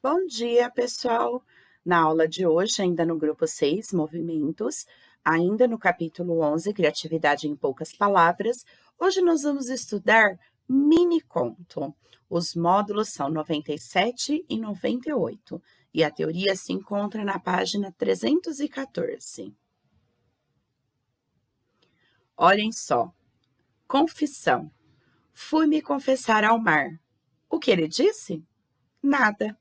Bom dia, pessoal! Na aula de hoje, ainda no grupo 6, Movimentos, ainda no capítulo 11, Criatividade em Poucas Palavras, hoje nós vamos estudar mini conto. Os módulos são 97 e 98, e a teoria se encontra na página 314. Olhem só. Confissão. Fui me confessar ao mar. O que ele disse? Nada.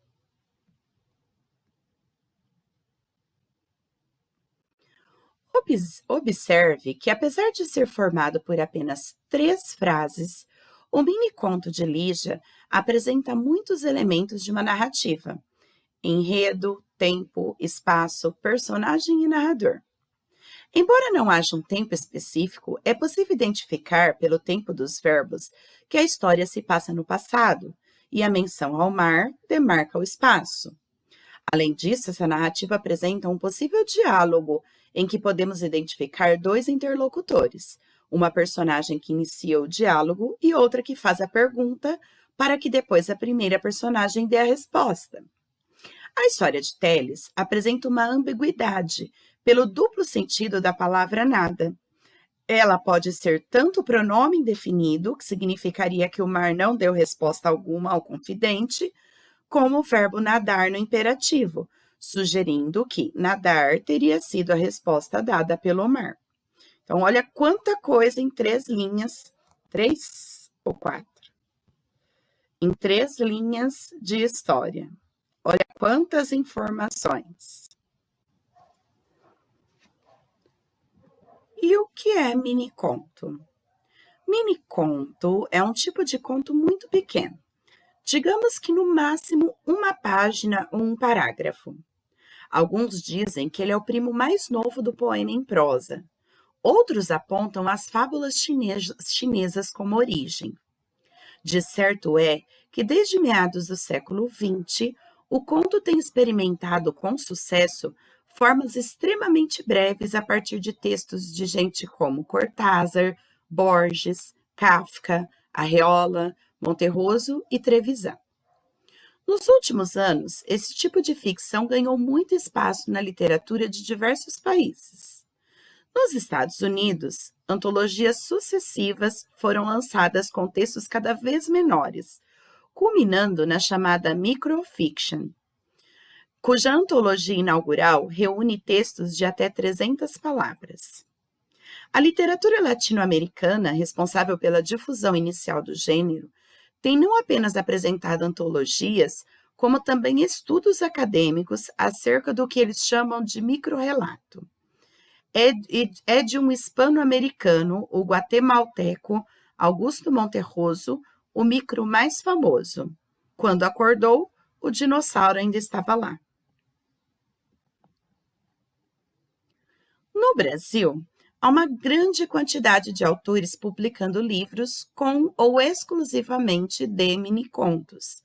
Observe que, apesar de ser formado por apenas 3 frases, o mini-conto de Lígia apresenta muitos elementos de uma narrativa: enredo, tempo, espaço, personagem e narrador. Embora não haja um tempo específico, é possível identificar, pelo tempo dos verbos, que a história se passa no passado, e a menção ao mar demarca o espaço. Além disso, essa narrativa apresenta um possível diálogo em que podemos identificar 2 interlocutores, uma personagem que inicia o diálogo e outra que faz a pergunta, para que depois a primeira personagem dê a resposta. A história de Teles apresenta uma ambiguidade pelo duplo sentido da palavra nada. Ela pode ser tanto o pronome indefinido, que significaria que o mar não deu resposta alguma ao confidente, como o verbo nadar no imperativo, sugerindo que nadar teria sido a resposta dada pelo mar. Então, olha quanta coisa em 3 linhas, 3 ou 4? Em 3 linhas de história. Olha quantas informações. E o que é mini-conto? Mini-conto é um tipo de conto muito pequeno. Digamos que no máximo uma página ou um parágrafo. Alguns dizem que ele é o primo mais novo do poema em prosa. Outros apontam as fábulas chinesas como origem. De certo é que desde meados do século XX, o conto tem experimentado com sucesso formas extremamente breves a partir de textos de gente como Cortázar, Borges, Kafka, Arreola, Monterroso e Trevisan. Nos últimos anos, esse tipo de ficção ganhou muito espaço na literatura de diversos países. Nos Estados Unidos, antologias sucessivas foram lançadas com textos cada vez menores, culminando na chamada microfiction, cuja antologia inaugural reúne textos de até 300 palavras. A literatura latino-americana, responsável pela difusão inicial do gênero, tem não apenas apresentado antologias, como também estudos acadêmicos acerca do que eles chamam de microrrelato. É de um hispano-americano, o guatemalteco Augusto Monterroso, o micro mais famoso. Quando acordou, o dinossauro ainda estava lá. No Brasil, há uma grande quantidade de autores publicando livros com ou exclusivamente de minicontos.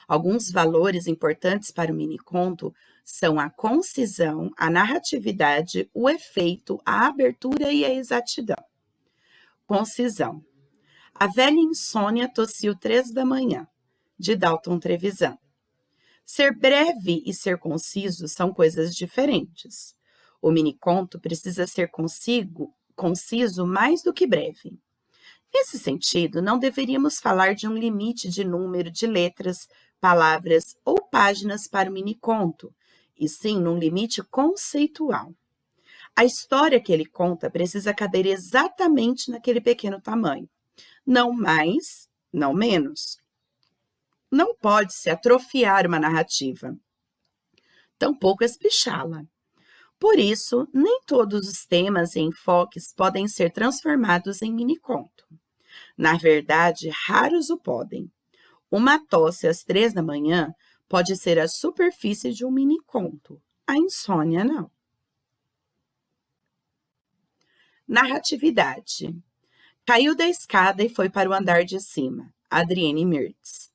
Alguns valores importantes para o miniconto são a concisão, a narratividade, o efeito, a abertura e a exatidão. Concisão. A velha insônia tossiu 3 da manhã, de Dalton Trevisan. Ser breve e ser conciso são coisas diferentes. O miniconto precisa ser conciso mais do que breve. Nesse sentido, não deveríamos falar de um limite de número de letras, palavras ou páginas para o miniconto, e sim num limite conceitual. A história que ele conta precisa caber exatamente naquele pequeno tamanho, não mais, não menos. Não pode-se atrofiar uma narrativa, tampouco espichá-la. Por isso, nem todos os temas e enfoques podem ser transformados em miniconto. Na verdade, raros o podem. Uma tosse às 3 da manhã pode ser a superfície de um miniconto. A insônia, não. Narratividade. Caiu da escada e foi para o andar de cima. Adrienne Mirtz.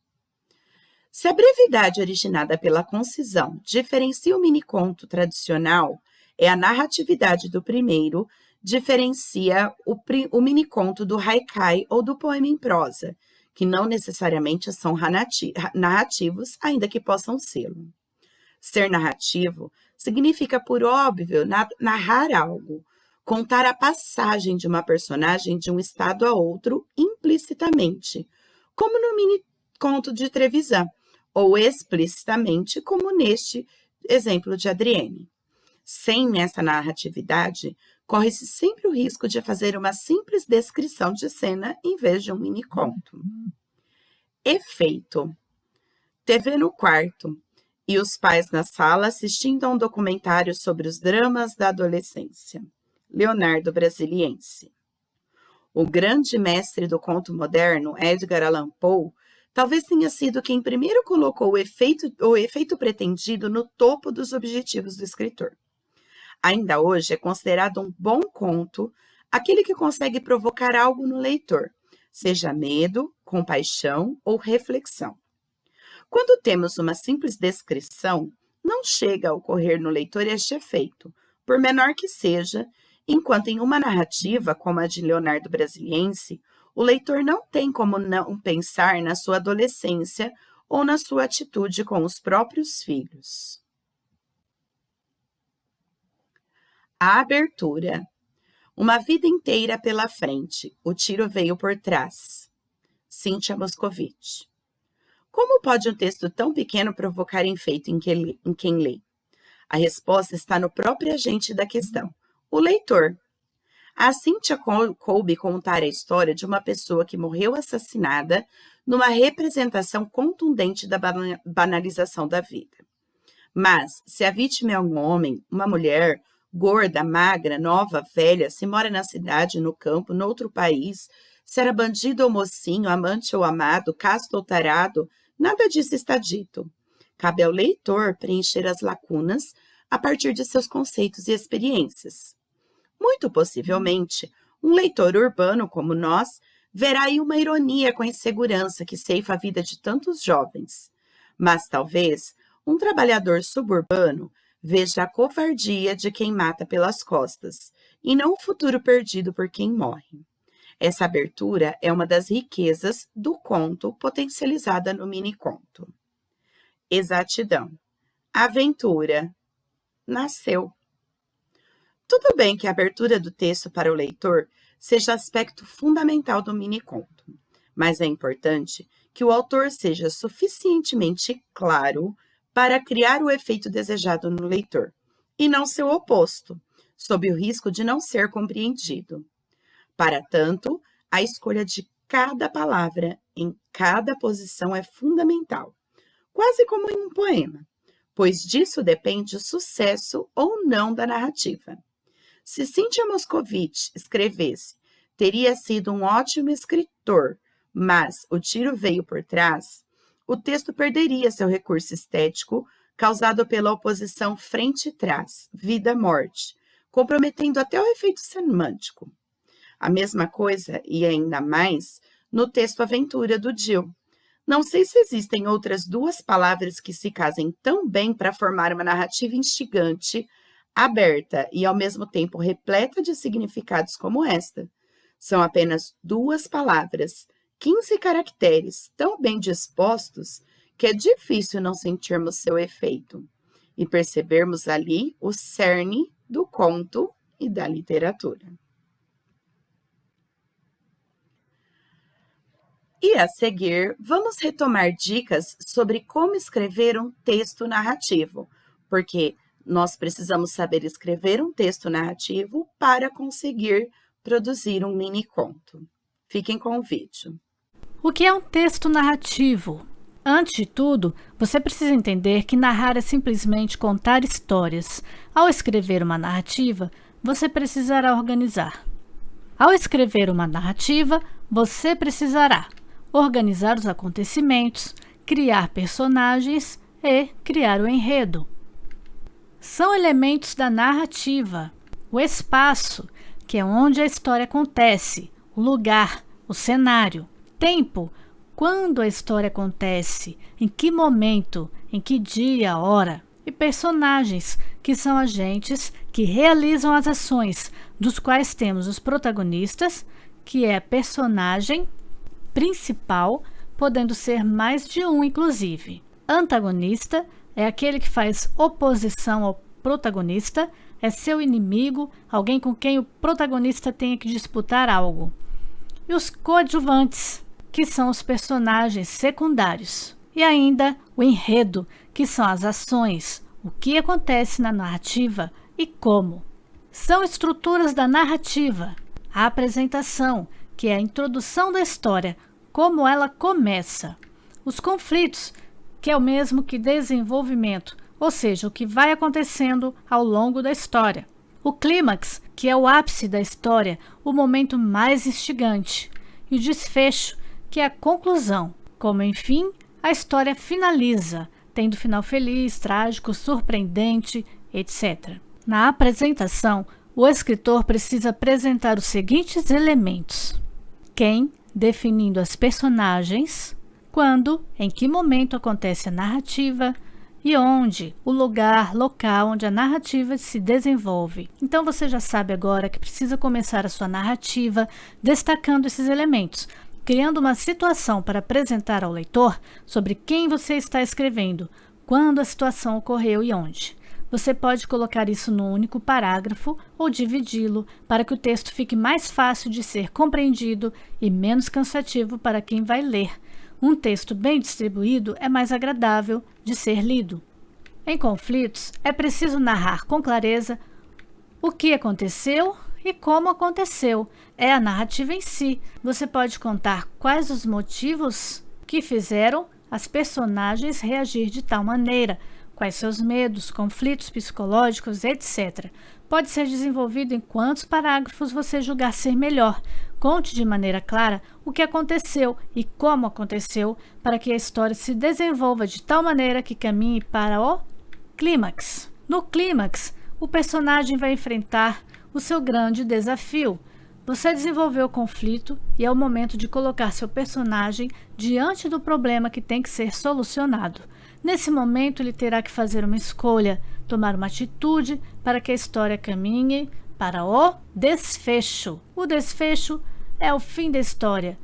Se a brevidade originada pela concisão diferencia o miniconto tradicional, é a narratividade do primeiro diferencia o miniconto do haikai ou do poema em prosa, que não necessariamente são narrativos, ainda que possam sê-lo. Ser narrativo significa, por óbvio, narrar algo, contar a passagem de uma personagem de um estado a outro implicitamente, como no mini conto de Trevisan, ou explicitamente, como neste exemplo de Adrienne. Sem essa narratividade, corre-se sempre o risco de fazer uma simples descrição de cena em vez de um mini conto. Efeito: TV no quarto e os pais na sala assistindo a um documentário sobre os dramas da adolescência. Leonardo Brasiliense. O grande mestre do conto moderno, Edgar Allan Poe, talvez tenha sido quem primeiro colocou o efeito pretendido no topo dos objetivos do escritor. Ainda hoje é considerado um bom conto aquele que consegue provocar algo no leitor, seja medo, compaixão ou reflexão. Quando temos uma simples descrição, não chega a ocorrer no leitor este efeito, por menor que seja, enquanto em uma narrativa como a de Leonardo Brasiliense, o leitor não tem como não pensar na sua adolescência ou na sua atitude com os próprios filhos. A abertura. Uma vida inteira pela frente, o tiro veio por trás. Cíntia Moscovitch. Como pode um texto tão pequeno provocar efeito em quem lê? A resposta está no próprio agente da questão, o leitor. A Cíntia coube contar a história de uma pessoa que morreu assassinada numa representação contundente da banalização da vida. Mas, se a vítima é um homem, uma mulher, gorda, magra, nova, velha, se mora na cidade, no campo, noutro país, se era bandido ou mocinho, amante ou amado, casto ou tarado, nada disso está dito. Cabe ao leitor preencher as lacunas a partir de seus conceitos e experiências. Muito possivelmente, um leitor urbano como nós verá aí uma ironia com a insegurança que ceifa a vida de tantos jovens. Mas talvez um trabalhador suburbano veja a covardia de quem mata pelas costas e não o futuro perdido por quem morre. Essa abertura é uma das riquezas do conto potencializada no mini-conto. Exatidão. Aventura. Nasceu. Tudo bem que a abertura do texto para o leitor seja aspecto fundamental do mini-conto, mas é importante que o autor seja suficientemente claro para criar o efeito desejado no leitor, e não seu oposto, sob o risco de não ser compreendido. Para tanto, a escolha de cada palavra em cada posição é fundamental, quase como em um poema, pois disso depende o sucesso ou não da narrativa. Se Cíntia Moscovitch escrevesse, teria sido um ótimo escritor, mas o tiro veio por trás, o texto perderia seu recurso estético causado pela oposição frente-trás, vida-morte, comprometendo até o efeito semântico. A mesma coisa, e ainda mais, no texto Aventura do Jill. Não sei se existem outras duas palavras que se casem tão bem para formar uma narrativa instigante, aberta e ao mesmo tempo repleta de significados como esta. São apenas duas palavras, 15 caracteres, tão bem dispostos que é difícil não sentirmos seu efeito e percebermos ali o cerne do conto e da literatura. E a seguir, vamos retomar dicas sobre como escrever um texto narrativo, porque nós precisamos saber escrever um texto narrativo para conseguir produzir um mini-conto. Fiquem com o vídeo. O que é um texto narrativo? Antes de tudo, você precisa entender que narrar é simplesmente contar histórias. Ao escrever uma narrativa, você precisará organizar. Ao escrever uma narrativa, você precisará organizar os acontecimentos, criar personagens e criar o enredo. São elementos da narrativa. O espaço, que é onde a história acontece, o lugar, o cenário, tempo, quando a história acontece, em que momento, em que dia, hora, e personagens, que são agentes que realizam as ações, dos quais temos os protagonistas, que é personagem, principal, podendo ser mais de um, inclusive. Antagonista é aquele que faz oposição ao protagonista, é seu inimigo, alguém com quem o protagonista tenha que disputar algo. E os coadjuvantes, que são os personagens secundários. E ainda o enredo, que são as ações, o que acontece na narrativa e como. São estruturas da narrativa, a apresentação, que é a introdução da história, como ela começa. Os conflitos, que é o mesmo que desenvolvimento, ou seja, o que vai acontecendo ao longo da história. O clímax, que é o ápice da história, o momento mais instigante. E o desfecho, que é a conclusão, como enfim a história finaliza, tendo final feliz, trágico, surpreendente, etc. Na apresentação, o escritor precisa apresentar os seguintes elementos: quem, definindo as personagens, quando, em que momento acontece a narrativa, e onde, o lugar, local onde a narrativa se desenvolve. Então você já sabe agora que precisa começar a sua narrativa destacando esses elementos, criando uma situação para apresentar ao leitor sobre quem você está escrevendo, quando a situação ocorreu e onde. Você pode colocar isso num único parágrafo ou dividi-lo para que o texto fique mais fácil de ser compreendido e menos cansativo para quem vai ler. Um texto bem distribuído é mais agradável de ser lido. Em conflitos, é preciso narrar com clareza o que aconteceu e como aconteceu. É a narrativa em si. Você pode contar quais os motivos que fizeram as personagens reagir de tal maneira, quais seus medos, conflitos psicológicos, etc. Pode ser desenvolvido em quantos parágrafos você julgar ser melhor. Conte de maneira clara o que aconteceu e como aconteceu, para que a história se desenvolva de tal maneira que caminhe para o clímax. No clímax, o personagem vai enfrentar o seu grande desafio. Você desenvolveu o conflito e é o momento de colocar seu personagem diante do problema que tem que ser solucionado. Nesse momento, ele terá que fazer uma escolha, tomar uma atitude para que a história caminhe para o desfecho. O desfecho é o fim da história.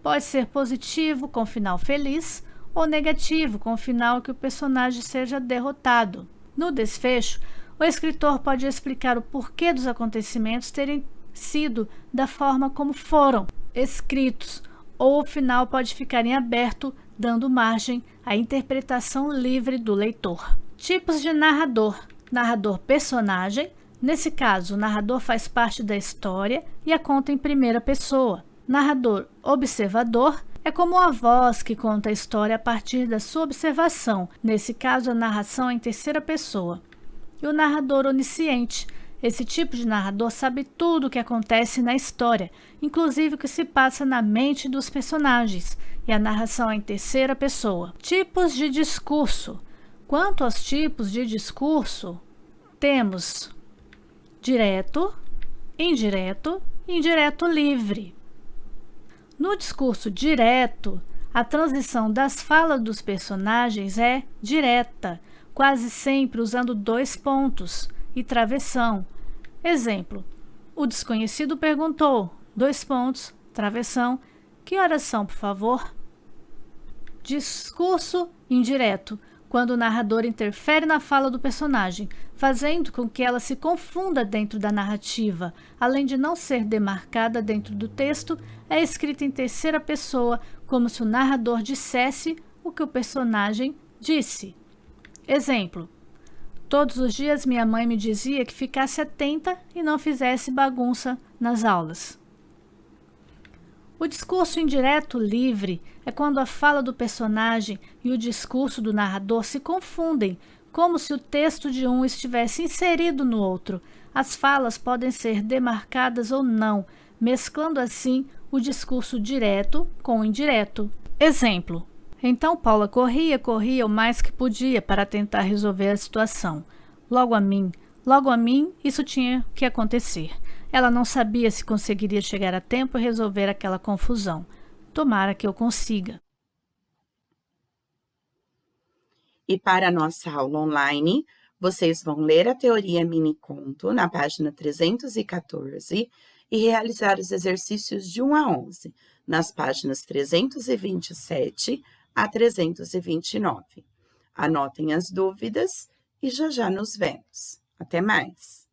Pode ser positivo, com final feliz, ou negativo, com o final que o personagem seja derrotado. No desfecho, o escritor pode explicar o porquê dos acontecimentos terem sido da forma como foram escritos, ou o final pode ficar em aberto, dando margem à interpretação livre do leitor. Tipos de narrador. Narrador personagem. Nesse caso, o narrador faz parte da história e a conta em primeira pessoa. Narrador observador é como a voz que conta a história a partir da sua observação. Nesse caso, a narração é em terceira pessoa. E o narrador onisciente. Esse tipo de narrador sabe tudo o que acontece na história, inclusive o que se passa na mente dos personagens, e a narração é em terceira pessoa. Tipos de discurso. Quanto aos tipos de discurso, temos direto, indireto e indireto livre. No discurso direto, a transição das falas dos personagens é direta, quase sempre usando 2 pontos e travessão. Exemplo: o desconhecido perguntou, 2 pontos, travessão, que horas são, por favor? Discurso indireto, quando o narrador interfere na fala do personagem, fazendo com que ela se confunda dentro da narrativa. Além de não ser demarcada dentro do texto, é escrita em terceira pessoa, como se o narrador dissesse o que o personagem disse. Exemplo: todos os dias minha mãe me dizia que ficasse atenta e não fizesse bagunça nas aulas. O discurso indireto livre é quando a fala do personagem e o discurso do narrador se confundem, como se o texto de um estivesse inserido no outro. As falas podem ser demarcadas ou não, mesclando assim o discurso direto com o indireto. Exemplo: então Paula corria o mais que podia para tentar resolver a situação. Logo a mim, isso tinha que acontecer. Ela não sabia se conseguiria chegar a tempo e resolver aquela confusão. Tomara que eu consiga. E para a nossa aula online, vocês vão ler a teoria mini-conto na página 314 e realizar os exercícios de 1 a 11. nas páginas 327 a 329. Anotem as dúvidas e já já nos vemos. Até mais!